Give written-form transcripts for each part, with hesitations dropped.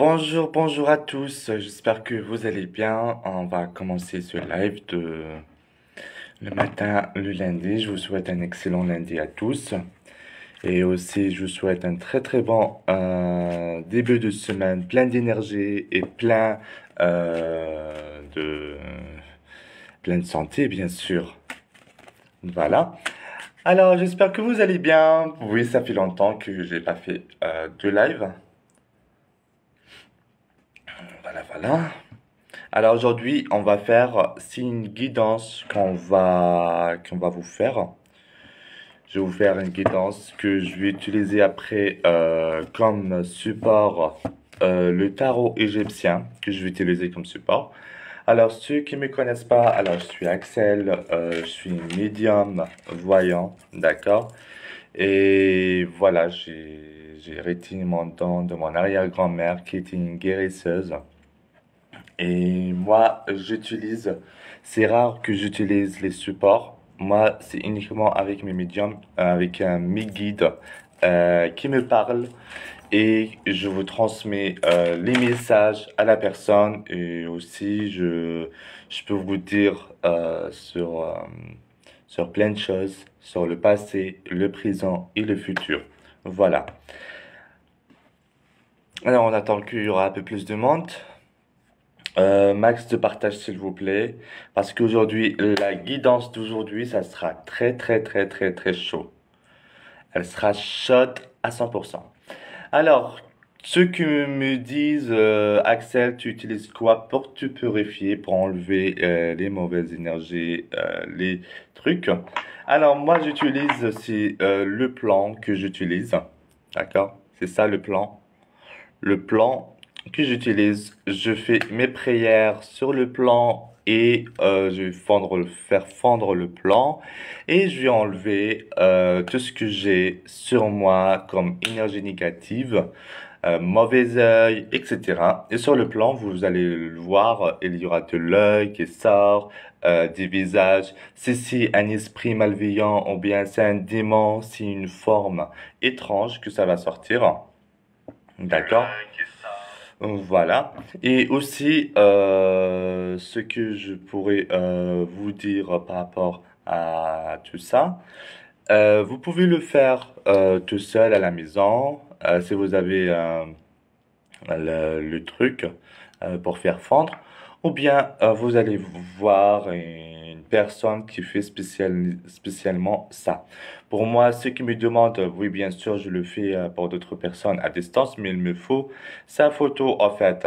Bonjour, bonjour à tous. J'espère que vous allez bien. On va commencer ce live de le matin, le lundi. Je vous souhaite un excellent lundi à tous. Et aussi, je vous souhaite un très très bon début de semaine, plein d'énergie et de plein de santé, bien sûr. Voilà. Alors, j'espère que vous allez bien. Oui, ça fait longtemps que j'ai pas fait de live. Voilà, voilà. Alors aujourd'hui, on va faire, c'est une guidance qu'on va vous faire. Je vais vous faire une guidance que je vais utiliser après comme support le tarot égyptien que je vais utiliser comme support. Alors ceux qui me connaissent pas, alors je suis Axel, je suis médium voyant, d'accord? Et voilà, j'ai hérité mon don de mon arrière-grand-mère qui était une guérisseuse. Et moi, c'est rare que j'utilise les supports. Moi, c'est uniquement avec mes médiums, avec mes guides qui me parlent et je vous transmets les messages à la personne et aussi je peux vous dire sur plein de choses, sur le passé, le présent et le futur. Voilà. Alors, on attend qu'il y aura un peu plus de monde. Max de partage s'il vous plaît, parce qu'aujourd'hui, la guidance d'aujourd'hui, ça sera très très très très très chaud. Elle sera chaude à 100%. Alors, ceux qui me disent, Axel, tu utilises quoi pour te purifier, pour enlever les mauvaises énergies, les trucs? Alors, moi, c'est le plan que j'utilise, d'accord? C'est ça le plan. Le plan que j'utilise, je fais mes prières sur le plan et je vais faire fondre le plan et je vais enlever tout ce que j'ai sur moi comme énergie négative, mauvais œil, etc. Et sur le plan, vous allez le voir, il y aura de l'œil qui sort, des visages. Si c'est un esprit malveillant ou bien c'est un démon, c'est une forme étrange que ça va sortir. D'accord? Voilà. Et aussi, ce que je pourrais vous dire par rapport à tout ça, vous pouvez le faire tout seul à la maison, si vous avez le truc pour faire fondre, ou bien vous allez voir une personne qui fait spécialement ça. Pour moi, ceux qui me demandent, oui, bien sûr, je le fais pour d'autres personnes à distance, mais il me faut sa photo en fait.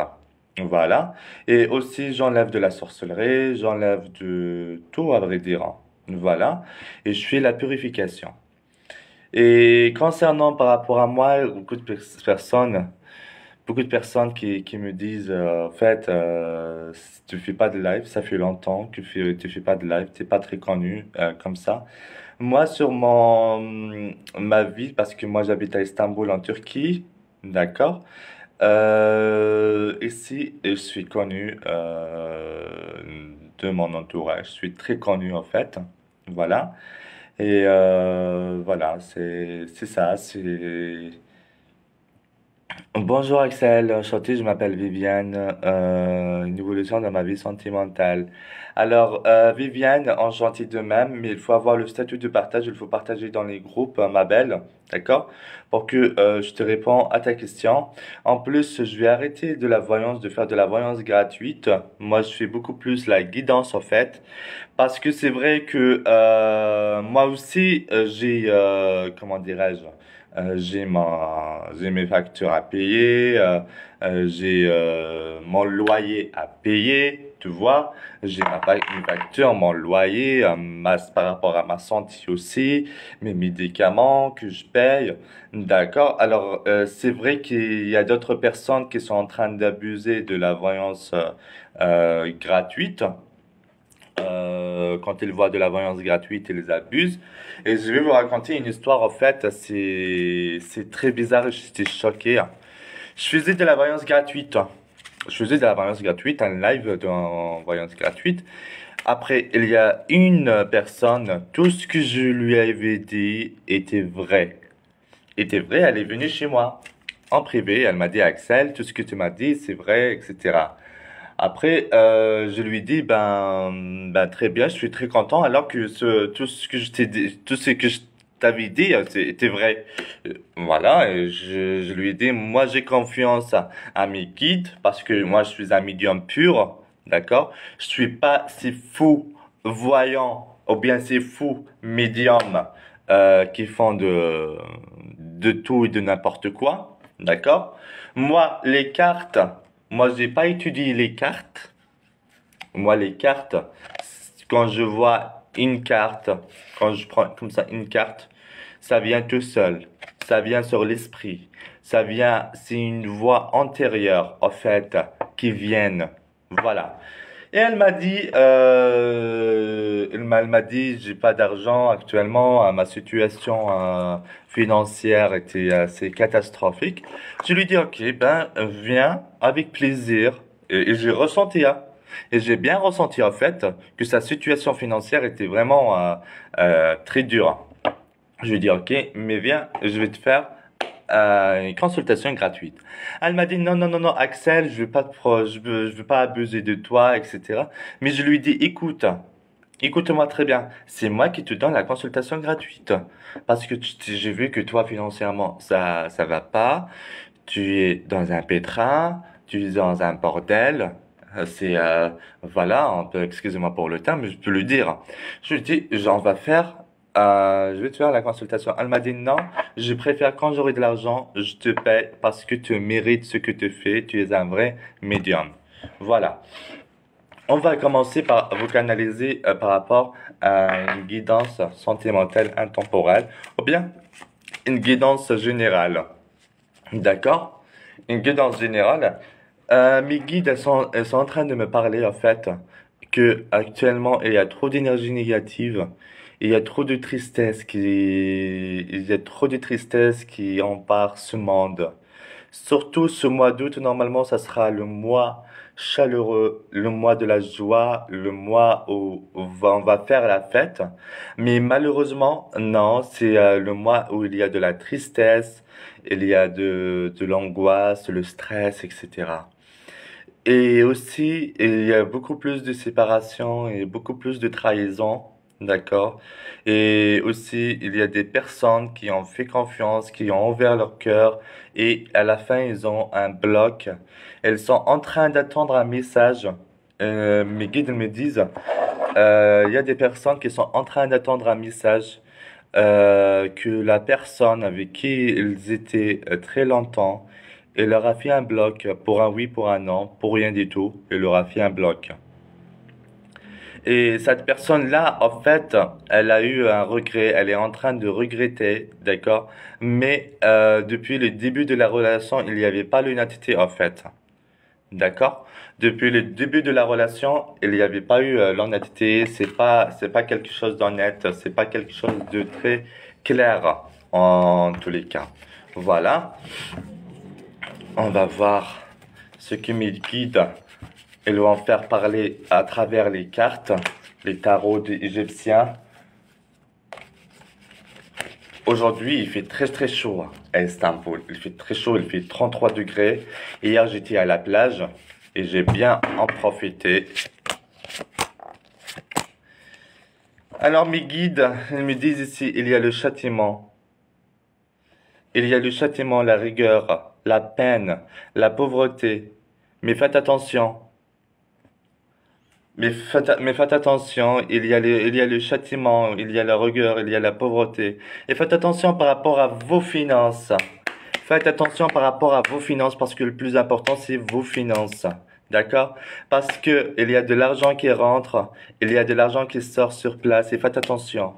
Voilà. Et aussi, j'enlève de la sorcellerie, j'enlève de tout, à vrai dire. Voilà. Et je fais la purification. Et concernant par rapport à moi, beaucoup de personnes qui me disent, en fait, tu fais pas de live, ça fait longtemps que tu fais pas de live, t'es pas très connu comme ça. Moi, sur ma ville, parce que moi j'habite à Istanbul en Turquie, d'accord? Ici, je suis connu de mon entourage, je suis très connu en fait, voilà. Et voilà, c'est ça, c'est... Bonjour Axel, enchanté, je m'appelle Viviane, une évolution dans ma vie sentimentale. Alors, Viviane, enchantée de même, mais il faut avoir le statut de partage, il faut partager dans les groupes, ma belle, d'accord? Pour que je te réponds à ta question. En plus, je vais arrêter de faire de la voyance gratuite. Moi, je fais beaucoup plus la guidance en fait, parce que c'est vrai que moi aussi, comment dirais-je? J'ai mes factures à payer, j'ai mon loyer à payer, tu vois. Mes factures, mon loyer, par rapport à ma santé aussi, mes médicaments que je paye. D'accord. Alors, c'est vrai qu'il y a d'autres personnes qui sont en train d'abuser de la voyance gratuite. Quand ils voient de la voyance gratuite, ils abusent. Et je vais vous raconter une histoire, en fait, c'est très bizarre et j'étais choqué. Je faisais de la voyance gratuite. Je faisais de la voyance gratuite, un live de voyance gratuite. Après, il y a une personne, tout ce que je lui avais dit était vrai. Était vrai, elle est venue chez moi. en privé. Elle m'a dit, Axel, tout ce que tu m'as dit, c'est vrai, etc. Après, je lui dis, ben très bien, je suis très content, alors que tout ce que je t'ai dit, tout ce que je t'avais dit, c'était vrai. Voilà, et je lui ai dit, moi j'ai confiance à mes guides, parce que moi je suis un médium pur, d'accord? Je suis pas si fou voyant, ou bien si fou médium qui font de tout et de n'importe quoi, d'accord? Moi, les cartes, moi, j'ai pas étudié les cartes. Moi, les cartes, quand je vois une carte, quand je prends comme ça une carte, ça vient tout seul. Ça vient sur l'esprit. Ça vient, c'est une voix antérieure, en fait, qui vient. Voilà. Et elle m'a dit, elle m'a dit, j'ai pas d'argent actuellement, ma situation financière était assez catastrophique. Je lui dis, ok, ben viens avec plaisir. Et j'ai ressenti, hein, et j'ai bien ressenti en fait que sa situation financière était vraiment très dure. Je lui dis, ok, mais viens, je vais te faire une consultation gratuite. Elle m'a dit non, non, non, non, Axel, je veux pas je veux pas abuser de toi, etc. Mais je lui dis, écoute, écoute-moi très bien, c'est moi qui te donne la consultation gratuite. Parce que j'ai vu que toi, financièrement, ça va pas. Tu es dans un pétrin, tu es dans un bordel. C'est, voilà, un peu, excusez-moi pour le terme, mais je peux le dire. Je lui dis, j'en va faire, je vais te faire la consultation. Elle m'a dit non, je préfère quand j'aurai de l'argent, je te paie parce que tu mérites ce que tu fais, tu es un vrai médium. Voilà. On va commencer par vous canaliser par rapport à une guidance sentimentale intemporelle ou bien une guidance générale. D'accord? Une guidance générale. Mes guides, elles sont en train de me parler, en fait, que actuellement, il y a trop d'énergie négative. Il y a trop de tristesse il y a trop de tristesse qui empare ce monde. Surtout ce mois d'août, normalement, ça sera le mois chaleureux, le mois de la joie, le mois où on va faire la fête. Mais malheureusement, non, c'est le mois où il y a de la tristesse, il y a de l'angoisse, le stress, etc. Et aussi, il y a beaucoup plus de séparation et beaucoup plus de trahison, d'accord? Et aussi, il y a des personnes qui ont fait confiance, qui ont ouvert leur cœur et à la fin, ils ont un bloc. Elles sont en train d'attendre un message. Mes guides me disent, il y a des personnes qui sont en train d'attendre un message que la personne avec qui ils étaient très longtemps, elle leur a fait un bloc pour un oui, pour un non, pour rien du tout. Elle leur a fait un bloc. Et cette personne-là, en fait, elle a eu un regret, elle est en train de regretter, d'accord? Mais depuis le début de la relation, il n'y avait pas l'honnêteté, en fait. D'accord? Depuis le début de la relation, il n'y avait pas eu l'honnêteté, c'est pas quelque chose d'honnête, c'est pas quelque chose de très clair en tous les cas. Voilà. On va voir ce que mes guides ils vont faire parler à travers les cartes, les tarots égyptiens. Aujourd'hui, il fait très très chaud à Istanbul. Il fait très chaud, il fait 33 degrés. Hier, j'étais à la plage et j'ai bien en profité. Alors, mes guides, ils me disent ici, il y a le châtiment. Il y a le châtiment, la rigueur, la peine, la pauvreté. Mais faites attention. Mais faites attention, il y a le châtiment, il y a la rigueur, il y a la pauvreté. Et faites attention par rapport à vos finances. Faites attention par rapport à vos finances parce que le plus important, c'est vos finances. D'accord? Parce que il y a de l'argent qui rentre, il y a de l'argent qui sort sur place et faites attention.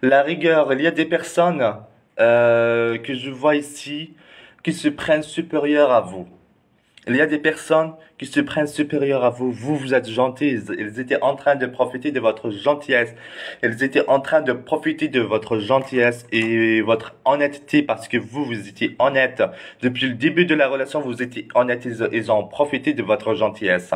La rigueur, il y a des personnes que je vois ici qui se prennent supérieures à vous. Il y a des personnes qui se prennent supérieures à vous. Vous, vous êtes gentils. Ils étaient en train de profiter de votre gentillesse. Ils étaient en train de profiter de votre gentillesse et votre honnêteté parce que vous, vous étiez honnête. Depuis le début de la relation, vous étiez honnête. Ils ont profité de votre gentillesse.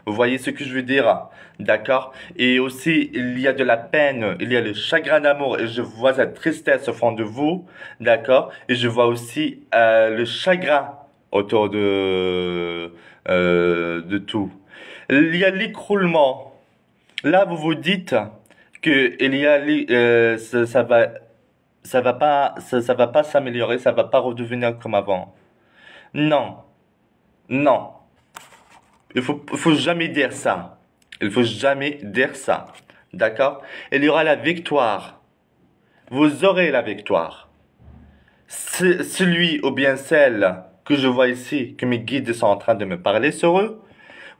Vous voyez ce que je veux dire? D'accord? Et aussi, il y a de la peine, il y a le chagrin d'amour et je vois cette tristesse au fond de vous. D'accord? Et je vois aussi le chagrin autour de tout. Il y a l'écroulement. Là, vous vous dites que il y a ça va pas s'améliorer, ça va pas redevenir comme avant. Non, non. Il faut jamais dire ça. Il faut jamais dire ça. D'accord? Il y aura la victoire. Vous aurez la victoire. Celui ou bien celle que je vois ici, que mes guides sont en train de me parler sur eux,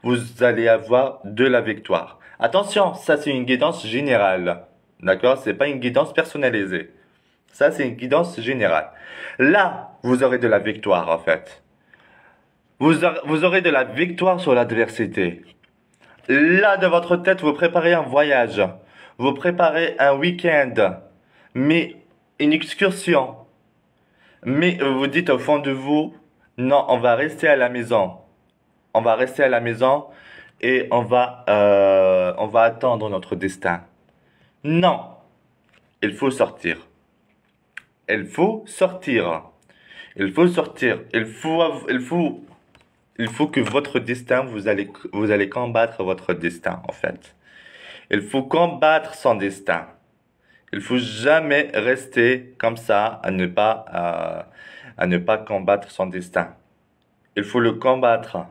vous allez avoir de la victoire. Attention, ça c'est une guidance générale. D'accord? C'est pas une guidance personnalisée. Ça c'est une guidance générale. Là, vous aurez de la victoire en fait. Vous aurez de la victoire sur l'adversité. Là, de votre tête, vous préparez un voyage. Vous préparez un week-end. Mais une excursion. Mais vous dites au fond de vous, non, on va rester à la maison. On va rester à la maison et on va attendre notre destin. Non, il faut sortir. Il faut sortir. Il faut sortir. Il faut que votre destin, vous allez combattre votre destin, en fait. Il faut combattre son destin. Il faut jamais rester comme ça à ne pas combattre son destin. Il faut le combattre.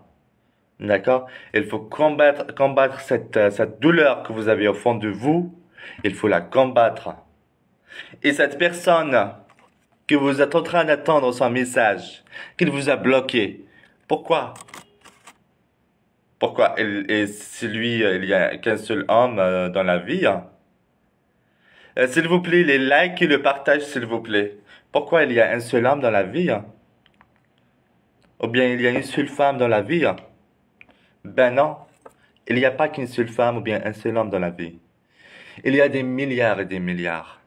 D'accord? Il faut combattre cette douleur que vous avez au fond de vous. Il faut la combattre. Et cette personne que vous êtes en train d'attendre son message, qu'il vous a bloqué, pourquoi? Pourquoi? Et si lui, il y a qu'un seul homme dans la vie, hein? S'il vous plaît, les likes et le partage, s'il vous plaît. Pourquoi il y a un seul homme dans la vie, hein? Ou bien il y a une seule femme dans la vie, hein? Ben non, il n'y a pas qu'une seule femme ou bien un seul homme dans la vie. Il y a des milliards et des milliards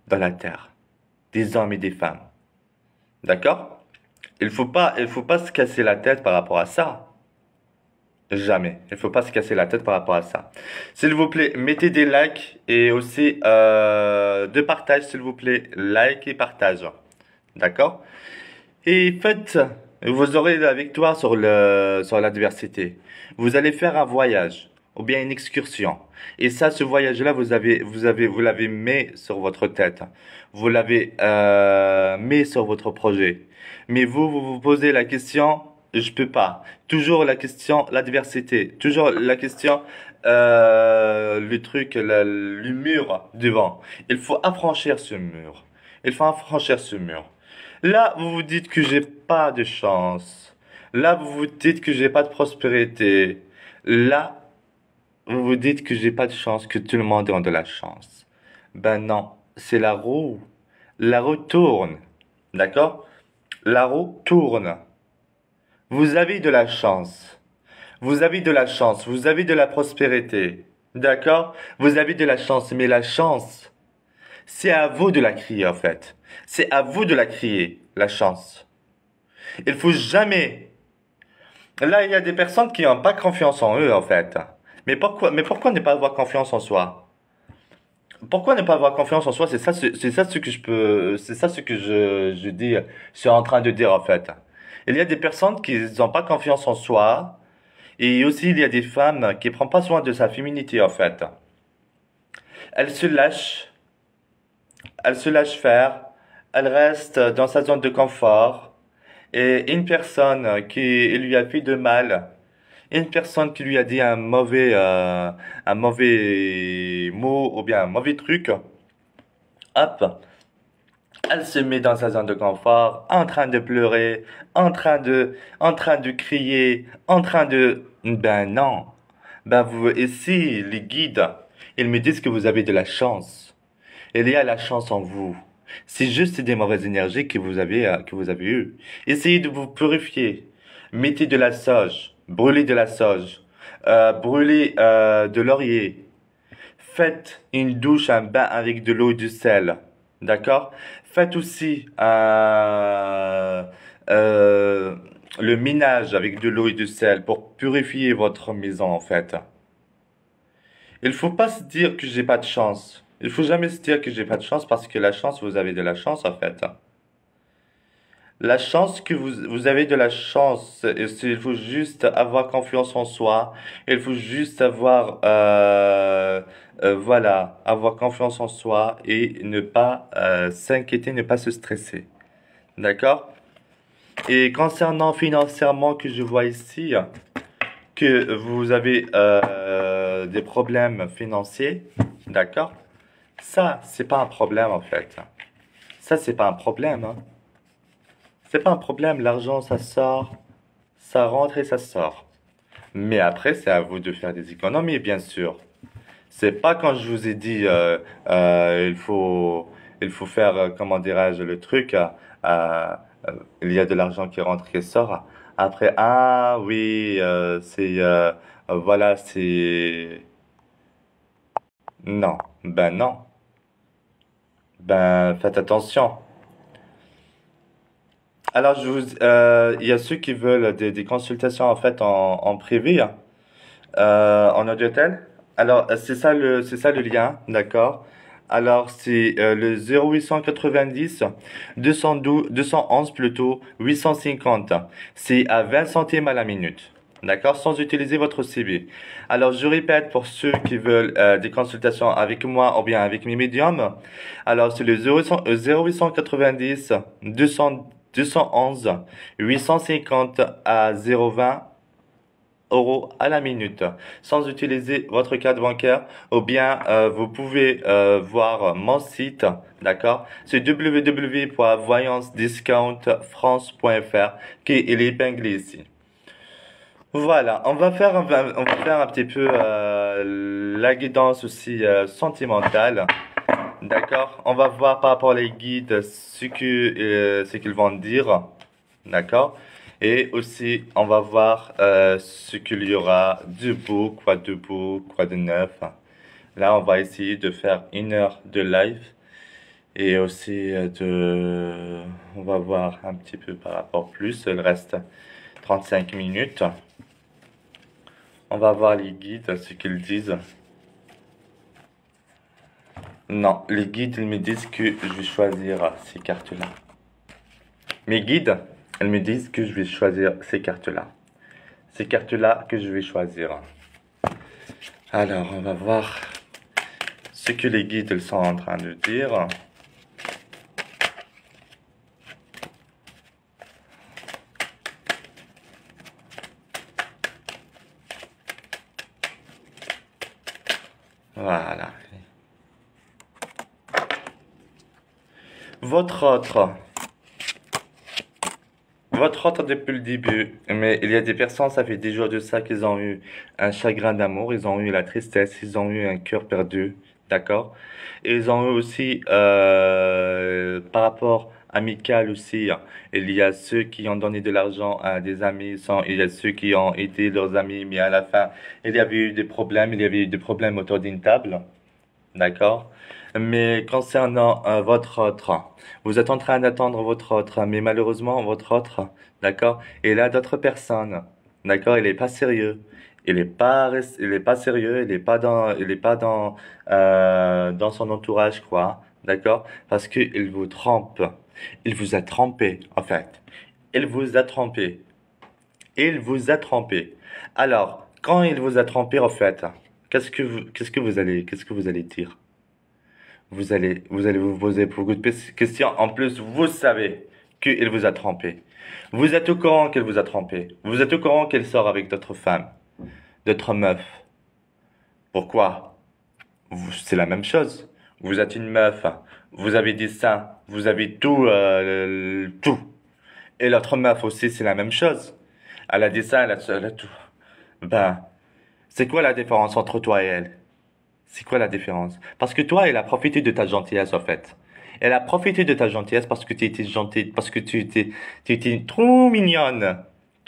dans la terre, des hommes et des femmes. D'accord? Il faut pas se casser la tête par rapport à ça. Jamais. Il faut pas se casser la tête par rapport à ça. S'il vous plaît, mettez des likes et aussi de partage, s'il vous plaît. Like et partage. D'accord? Et faites, vous aurez la victoire sur l'adversité. Vous allez faire un voyage ou bien une excursion. Et ça, ce voyage-là, vous l'avez mis sur votre tête. Vous l'avez mis sur votre projet. Mais vous vous posez la question, je peux pas. Toujours la question, l'adversité. Toujours la question, le truc, le mur devant. Il faut affranchir ce mur. Il faut affranchir ce mur. Là, vous vous dites que j'ai pas de chance. Là, vous vous dites que j'ai pas de prospérité. Là, vous vous dites que j'ai pas de chance, que tout le monde a de la chance. Ben non, c'est la roue. La roue tourne. D'accord? La roue tourne. Vous avez de la chance. Vous avez de la chance. Vous avez de la prospérité. D'accord? Vous avez de la chance. Mais la chance, c'est à vous de la crier, en fait. C'est à vous de la crier, la chance. Il faut jamais. Là, il y a des personnes qui n'ont pas confiance en eux, en fait. Mais pourquoi ne pas avoir confiance en soi? Pourquoi ne pas avoir confiance en soi? C'est ça ce que c'est ça ce que je dis, je suis en train de dire, en fait. Il y a des personnes qui n'ont pas confiance en soi. Et aussi, il y a des femmes qui ne prennent pas soin de sa féminité, en fait. Elles se lâchent. Elle se lâche faire, elle reste dans sa zone de confort, et une personne qui lui a fait de mal, une personne qui lui a dit un mauvais mot ou bien un mauvais truc, hop, elle se met dans sa zone de confort, en train de pleurer, en train de crier, ben non, ben vous, ici, les guides, ils me disent que vous avez de la chance. Il y a la chance en vous. C'est juste des mauvaises énergies que vous avez eues. Essayez de vous purifier. Mettez de la sauge, brûlez de la sauge, brûlez de laurier. Faites une douche, un bain avec de l'eau et du sel. D'accord? Faites aussi euh, le ménage avec de l'eau et du sel pour purifier votre maison en fait. Il faut pas se dire que j'ai pas de chance. Il faut jamais se dire que j'ai pas de chance parce que la chance, vous avez de la chance en fait. La chance que vous avez de la chance, il faut juste avoir confiance en soi. Il faut juste avoir, voilà, avoir confiance en soi et ne pas s'inquiéter, ne pas se stresser. D'accord? Et concernant financièrement que je vois ici, que vous avez des problèmes financiers, d'accord? Ça, c'est pas un problème en fait. Ça, c'est pas un problème, hein. C'est pas un problème, l'argent ça sort, ça rentre et ça sort. Mais après, c'est à vous de faire des économies, bien sûr. C'est pas quand je vous ai dit il faut faire, comment dirais-je, le truc, euh, il y a de l'argent qui rentre et qui sort. Après, ah oui, voilà, c'est... Non, ben non. Ben, faites attention. Alors, il y a ceux qui veulent des consultations en fait en privé, hein, en audiotel. Alors, c'est ça le lien, d'accord? Alors, c'est le 0890 212 211 plutôt 850. C'est à 20 centimes à la minute. D'accord? Sans utiliser votre CB. Alors, je répète pour ceux qui veulent des consultations avec moi ou bien avec mes médiums. Alors, c'est le 0890 211 850 à 020 euros à la minute sans utiliser votre carte bancaire ou bien vous pouvez voir mon site, d'accord? C'est www.voyancediscountfrance.fr qui est épinglé ici. Voilà, on va faire un petit peu la guidance aussi sentimentale. D'accord? On va voir par rapport aux guides ce qu'ils vont dire. D'accord? Et aussi, on va voir ce qu'il y aura de beau, quoi de neuf. Là, on va essayer de faire 1 heure de live. Et aussi, on va voir un petit peu par rapport plus. Il reste 35 minutes. On va voir les guides, ce qu'ils disent. Non, les guides, ils me disent que je vais choisir ces cartes-là. Mes guides, elles me disent que je vais choisir ces cartes-là. Ces cartes-là que je vais choisir. Alors, on va voir ce que les guides ils sont en train de dire. Voilà. Votre autre. Votre autre depuis le début. Mais il y a des personnes, ça fait des jours de ça qu'ils ont eu un chagrin d'amour, ils ont eu la tristesse, ils ont eu un cœur perdu. D'accord? Et ils ont eu aussi, par rapport amical aussi, hein, il y a ceux qui ont donné de l'argent à des amis, il y a ceux qui ont aidé leurs amis, mais à la fin, il y avait eu des problèmes, il y avait eu des problèmes autour d'une table. D'accord? Mais concernant votre autre, vous êtes en train d'attendre votre autre, mais malheureusement, votre autre, d'accord? Il a d'autres personnes, d'accord? Il est pas sérieux. Il est pas sérieux, il est pas dans son entourage, quoi. D'accord? Parce qu'il vous trompe. Il vous a trompé, en fait. Il vous a trompé. Il vous a trompé. Alors, quand il vous a trompé, en fait, qu'est-ce que vous allez dire? Vous allez vous poser beaucoup de questions. En plus, vous savez qu'il vous a trompé. Vous êtes au courant qu'elle vous a trompé. Vous êtes au courant qu'elle sort avec d'autres femmes, d'autres meufs. Pourquoi? C'est la même chose. Vous êtes une meuf. Vous avez des seins. Vous avez tout, tout. Et l'autre meuf aussi, c'est la même chose. Elle a des seins, elle a tout. Ben, c'est quoi la différence entre toi et elle? C'est quoi la différence? Parce que toi, elle a profité de ta gentillesse, en fait. Elle a profité de ta gentillesse parce que tu étais gentille, parce que tu étais trop mignonne.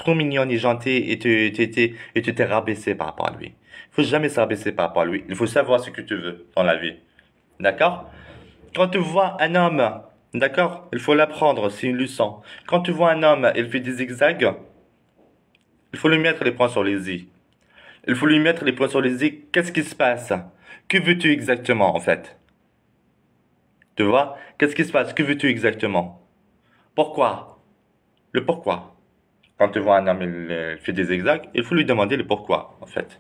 trop mignonne et gentille et tu t'es rabaissé par rapport à lui. Il faut jamais se rabaisser par rapport à lui. Il faut savoir ce que tu veux dans la vie. D'accord? Quand tu vois un homme, d'accord? Il faut l'apprendre, c'est une leçon. Quand tu vois un homme, il fait des zigzags, il faut lui mettre les points sur les i. Il faut lui mettre les points sur les i. Qu'est-ce qui se passe? Que veux-tu exactement, en fait? Tu vois? Qu'est-ce qui se passe? Que veux-tu exactement? Pourquoi? Le pourquoi. Quand tu vois un homme, il fait des zigzags, il faut lui demander le pourquoi, en fait.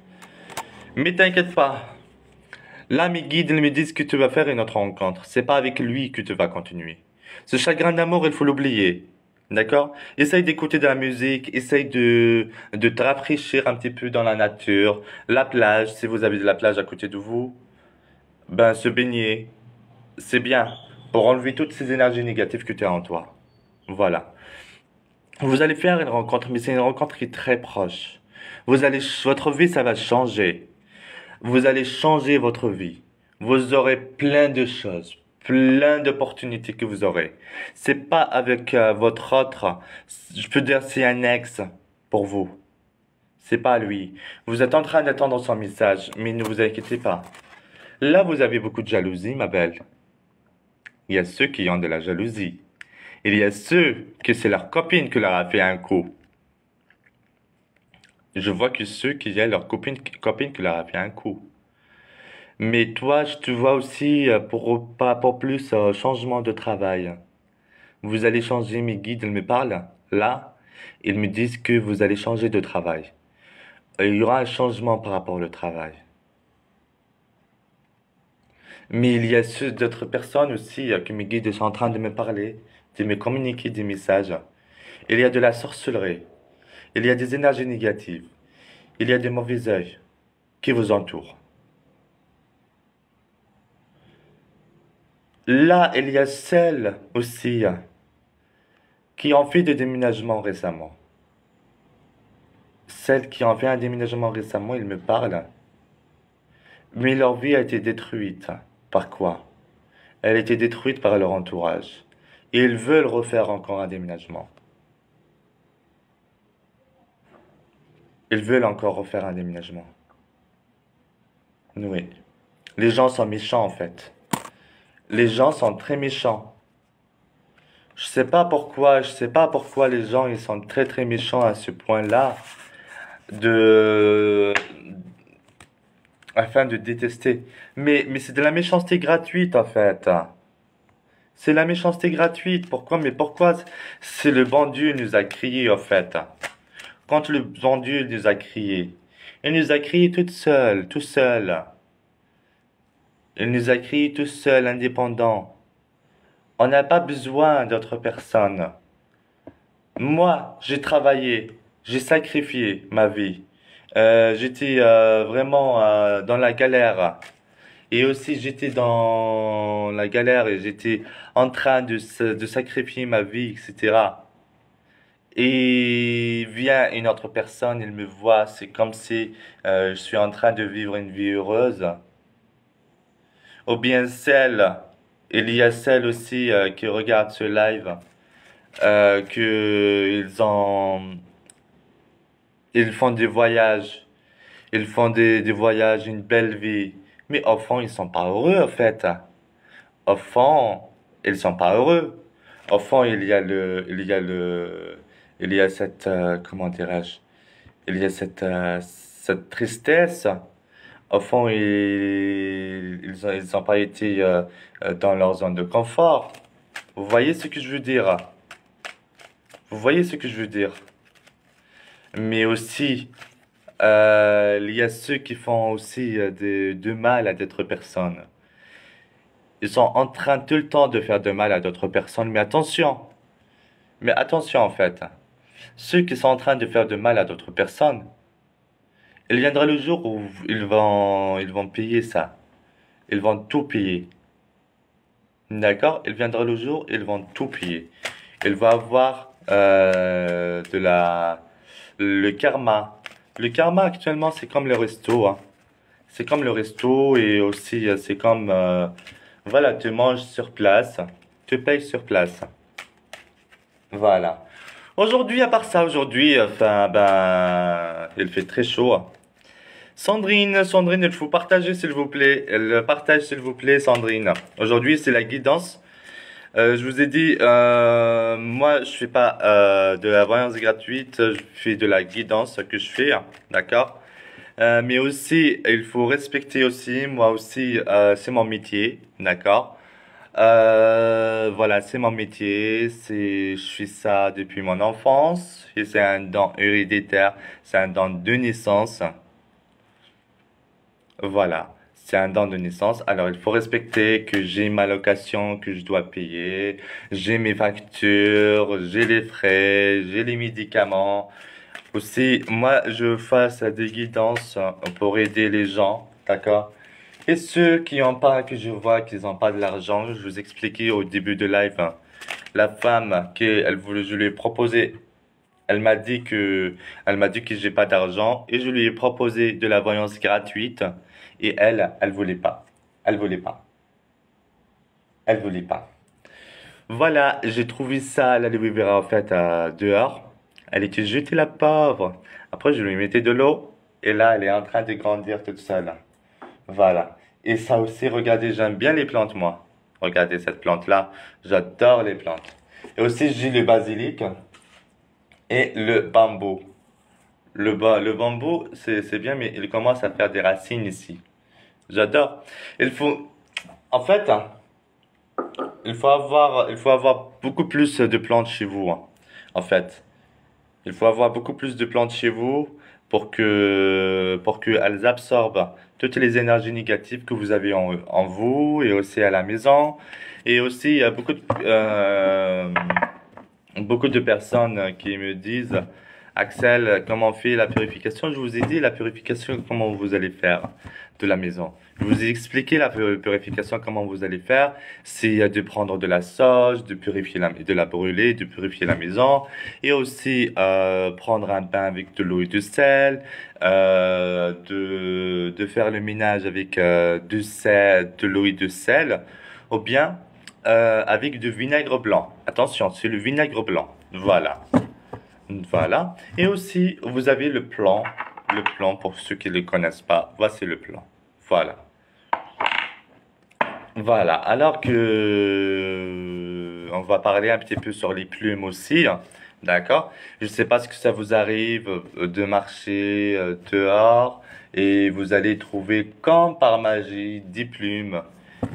Mais t'inquiète pas. Là, mes guides, ils me disent que tu vas faire une autre rencontre. C'est pas avec lui que tu vas continuer. Ce chagrin d'amour, il faut l'oublier. D'accord? Essaye d'écouter de la musique, essaye de te rafraîchir un petit peu dans la nature, la plage, si vous avez de la plage à côté de vous, ben, se baigner, c'est bien, pour enlever toutes ces énergies négatives que tu as en toi. Voilà. Vous allez faire une rencontre, mais c'est une rencontre qui est très proche. Votre vie, ça va changer. Vous allez changer votre vie. Vous aurez plein de choses, plein d'opportunités que vous aurez. C'est pas avec votre autre, je peux dire c'est un ex pour vous. C'est pas lui. Vous êtes en train d'attendre son message, mais ne vous inquiétez pas. Là, vous avez beaucoup de jalousie, ma belle. Il y a ceux qui ont de la jalousie. Il y a ceux que c'est leur copine qui leur a fait un coup. Je vois que ceux qui ont leur copine qui leur a fait un coup. Mais toi, je te vois aussi par rapport plus au changement de travail. Vous allez changer, mes guides, ils me parlent. Là, ils me disent que vous allez changer de travail. Et il y aura un changement par rapport au travail. Mais il y a d'autres personnes aussi que mes guides sont en train de me parler, de me communiquer des messages. Il y a de la sorcellerie. Il y a des énergies négatives. Il y a des mauvais œils qui vous entourent. Là, il y a celles aussi qui ont fait des déménagements récemment. Celles qui ont fait un déménagement récemment, ils me parlent. Mais leur vie a été détruite. Par quoi? Elle a été détruite par leur entourage. Et ils veulent refaire encore un déménagement. Ils veulent encore refaire un déménagement. Oui. Les gens sont méchants en fait. Les gens sont très méchants. Je sais pas pourquoi les gens ils sont très très méchants à ce point-là de afin de détester. Mais c'est de la méchanceté gratuite en fait. C'est la méchanceté gratuite. Pourquoi? Mais pourquoi? C'est le bon Dieu nous a crié en fait. Quand le bon Dieu nous a crié, il nous a crié toute seule, tout seul. Il nous a créés tout seul, indépendants. On n'a pas besoin d'autres personnes. Moi, j'ai travaillé, j'ai sacrifié ma vie. J'étais vraiment dans la galère. Et aussi, j'étais dans la galère et j'étais en train de sacrifier ma vie, etc. Et vient une autre personne, il me voit, c'est comme si je suis en train de vivre une vie heureuse. Ou bien il y a celle aussi qui regarde ce live, que ils font des voyages, ils font des voyages, une belle vie. Mais au fond, ils sont pas heureux, en fait. Au fond, ils sont pas heureux. Au fond, il y a cette, comment dirais-je, il y a cette tristesse. Au fond, ils ont pas été dans leur zone de confort. Vous voyez ce que je veux dire? Vous voyez ce que je veux dire? Mais aussi, il y a ceux qui font aussi de mal à d'autres personnes. Ils sont en train tout le temps de faire de mal à d'autres personnes. Mais attention en fait. Ceux qui sont en train de faire de mal à d'autres personnes, il viendra le jour où ils vont payer ça. Ils vont tout payer. D'accord? Il viendra le jour, ils vont tout payer. Il va avoir le karma. Le karma actuellement, c'est comme le resto, hein. C'est comme le resto et aussi c'est comme voilà, tu manges sur place, tu payes sur place. Voilà. Aujourd'hui, à part ça, aujourd'hui, enfin, ben, il fait très chaud. Sandrine, il faut partager, s'il vous plaît. Elle partage, s'il vous plaît, Sandrine. Aujourd'hui, c'est la guidance. Je vous ai dit, moi, je fais pas de la voyance gratuite, je fais de la guidance que je fais, hein, d'accord? Mais aussi, il faut respecter aussi, moi aussi, c'est mon métier, d'accord? Voilà, c'est mon métier, je fais ça depuis mon enfance, et c'est un don héréditaire, c'est un don de naissance. Voilà, c'est un don de naissance. Alors, il faut respecter que j'ai ma location que je dois payer, j'ai mes factures, j'ai les frais, j'ai les médicaments. Aussi, moi, je fasse des guidances pour aider les gens, d'accord? Et ceux qui ont pas, que je vois qu'ils n'ont pas de l'argent, je vous expliquais au début de live, hein, la femme je lui ai proposé, elle m'a dit elle m'a dit que j'ai pas d'argent et je lui ai proposé de la voyance gratuite et elle voulait pas. Elle voulait pas. Elle voulait pas. Voilà, j'ai trouvé ça à la Louis Vera en fait dehors. Elle était jetée la pauvre. Après, je lui mettais de l'eau et là, elle est en train de grandir toute seule. Voilà. Et ça aussi, regardez, j'aime bien les plantes, moi. Regardez cette plante-là. J'adore les plantes. Et aussi, j'ai le basilic et le bambou. Le bambou, c'est bien, mais il commence à faire des racines ici. J'adore. Il faut, en fait, hein, il faut avoir beaucoup plus de plantes chez vous, hein, en fait. Il faut avoir beaucoup plus de plantes chez vous pour que elles absorbent toutes les énergies négatives que vous avez en vous et aussi à la maison. Et aussi, il y a beaucoup de personnes qui me disent, Axel, comment on fait la purification? Je vous ai dit la purification, comment vous allez faire de la maison. Je vous ai expliqué la purification, comment vous allez faire. C'est de prendre de la sauge, de purifier de la brûler, de purifier la maison. Et aussi prendre un bain avec de l'eau et du sel. De faire le ménage avec du sel, de l'eau et du sel. Ou bien avec du vinaigre blanc. Attention, c'est le vinaigre blanc. Voilà. Voilà. Et aussi, vous avez le plan. Le plan, pour ceux qui ne le connaissent pas, voici le plan. Voilà. Voilà. Alors que on va parler un petit peu sur les plumes aussi, hein. D'accord? Je ne sais pas ce que ça vous arrive de marcher dehors et vous allez trouver comme par magie 10 plumes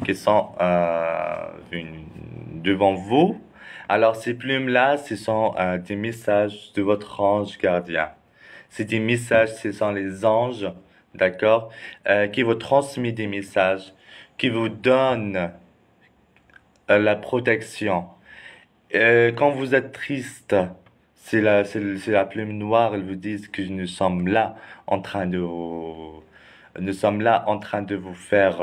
qui sont devant vous. Alors ces plumes-là, ce sont des messages de votre ange gardien. C'est des messages, ce sont les anges, d'accord, qui vous transmettent des messages, qui vous donnent la protection. Quand vous êtes triste, c'est la plume noire, ils vous disent que nous sommes là en train nous sommes là en train de vous faire,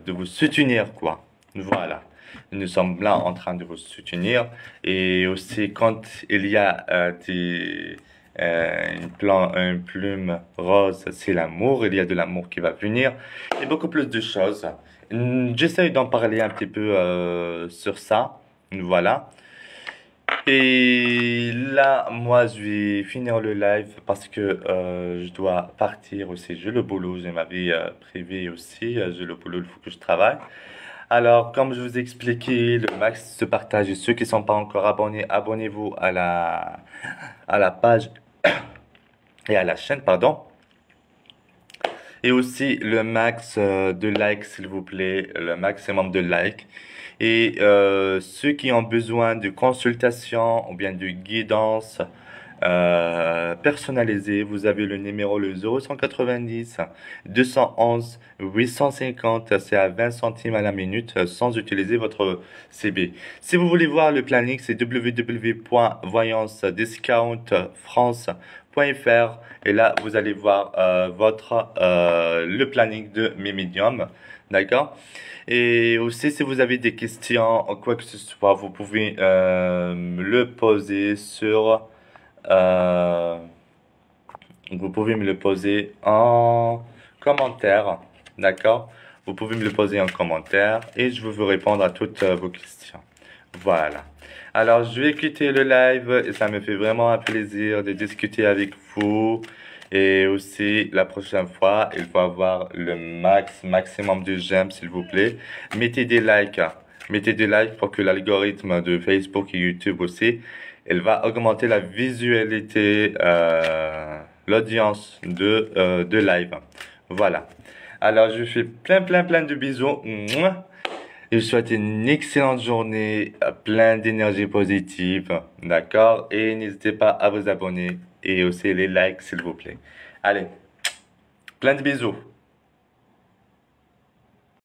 de vous soutenir, quoi. Voilà. Nous sommes là en train de vous soutenir. Et aussi, quand il y a une plume rose, c'est l'amour. Il y a de l'amour qui va venir. Et beaucoup plus de choses. J'essaye d'en parler un petit peu sur ça. Voilà. Et là, moi, je vais finir le live parce que je dois partir aussi. J'ai le boulot, j'ai ma vie privée aussi. J'ai le boulot, il faut que je travaille. Alors, comme je vous ai expliqué, le max se partage. Et ceux qui ne sont pas encore abonnés, abonnez-vous à la page et à la chaîne, pardon. Et aussi le max de likes, s'il vous plaît, le maximum de likes. Et ceux qui ont besoin de consultation ou bien de guidance personnalisée, vous avez le numéro le 0190 211 850, c'est à 20 centimes à la minute sans utiliser votre CB. Si vous voulez voir le planning, c'est www.voyancediscountfrance.fr et là vous allez voir le planning de mes médiums, d'accord? Et aussi si vous avez des questions ou quoi que ce soit, vous pouvez me le poser euh, vous pouvez me le poser en commentaire, d'accord? Vous pouvez me le poser en commentaire et je vais vous répondre à toutes vos questions. Voilà. Alors, je vais quitter le live et ça me fait vraiment un plaisir de discuter avec vous. Et aussi, la prochaine fois, il faut avoir le maximum de j'aime, s'il vous plaît. Mettez des likes, hein. Mettez des likes pour que l'algorithme de Facebook et YouTube aussi, il va augmenter la visualité, l'audience de live. Voilà. Alors, je vous fais plein de bisous. Mouah. Je vous souhaite une excellente journée, plein d'énergie positive, d'accord? Et n'hésitez pas à vous abonner et aussi les likes, s'il vous plaît. Allez, plein de bisous.